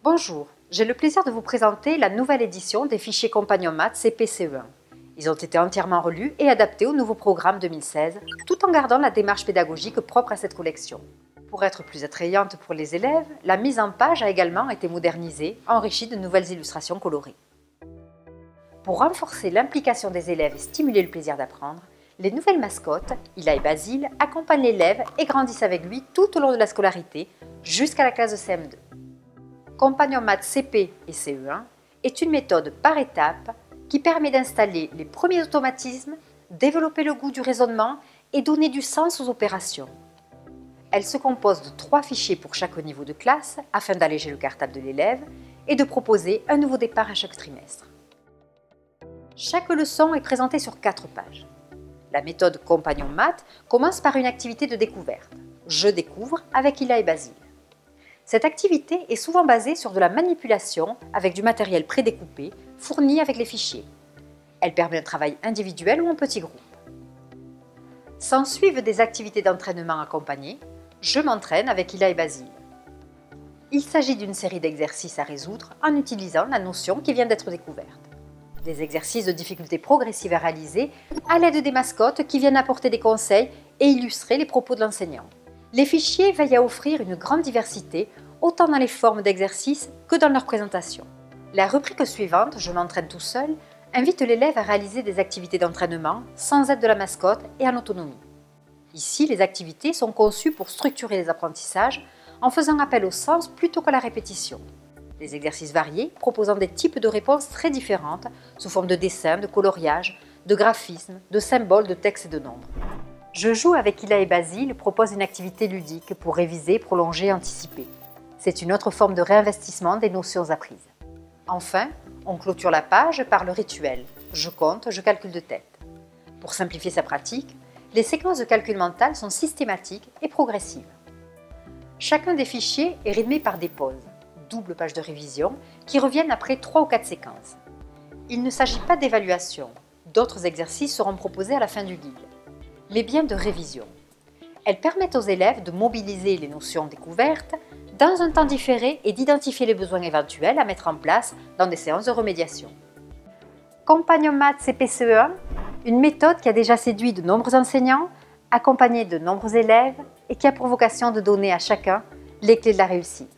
Bonjour, j'ai le plaisir de vous présenter la nouvelle édition des fichiers Compagnon Maths CP-CE1. Ils ont été entièrement relus et adaptés au nouveau programme 2016, tout en gardant la démarche pédagogique propre à cette collection. Pour être plus attrayante pour les élèves, la mise en page a également été modernisée, enrichie de nouvelles illustrations colorées. Pour renforcer l'implication des élèves et stimuler le plaisir d'apprendre, les nouvelles mascottes, Ila et Basile, accompagnent l'élève et grandissent avec lui tout au long de la scolarité, jusqu'à la classe de CM2. Compagnon Maths CP et CE1 est une méthode par étapes qui permet d'installer les premiers automatismes, développer le goût du raisonnement et donner du sens aux opérations. Elle se compose de 3 fichiers pour chaque niveau de classe afin d'alléger le cartable de l'élève et de proposer un nouveau départ à chaque trimestre. Chaque leçon est présentée sur 4 pages. La méthode Compagnon Maths commence par une activité de découverte. Je découvre avec Ila et Basile. Cette activité est souvent basée sur de la manipulation avec du matériel prédécoupé fourni avec les fichiers. Elle permet un travail individuel ou en petit groupe. S'ensuivent des activités d'entraînement accompagnées. Je m'entraîne avec Ila et Basile. Il s'agit d'une série d'exercices à résoudre en utilisant la notion qui vient d'être découverte. Des exercices de difficulté progressive à réaliser à l'aide des mascottes qui viennent apporter des conseils et illustrer les propos de l'enseignant. Les fichiers veillent à offrir une grande diversité, autant dans les formes d'exercices que dans leur présentation. La rubrique suivante, Je m'entraîne tout seul, invite l'élève à réaliser des activités d'entraînement sans aide de la mascotte et en autonomie. Ici, les activités sont conçues pour structurer les apprentissages en faisant appel au sens plutôt qu'à la répétition. Des exercices variés proposant des types de réponses très différentes sous forme de dessins, de coloriage, de graphismes, de symboles, de textes et de nombres. Je joue avec Ila et Basile propose une activité ludique pour réviser, prolonger et anticiper. C'est une autre forme de réinvestissement des notions apprises. Enfin, on clôture la page par le rituel. Je compte, je calcule de tête. Pour simplifier sa pratique, les séquences de calcul mental sont systématiques et progressives. Chacun des fichiers est rythmé par des pauses, double page de révision, qui reviennent après 3 ou 4 séquences. Il ne s'agit pas d'évaluation. D'autres exercices seront proposés à la fin du guide, mais bien de révision. Elles permettent aux élèves de mobiliser les notions découvertes dans un temps différé et d'identifier les besoins éventuels à mettre en place dans des séances de remédiation. Compagnon Maths CP-CE1, une méthode qui a déjà séduit de nombreux enseignants, accompagné de nombreux élèves et qui a pour vocation de donner à chacun les clés de la réussite.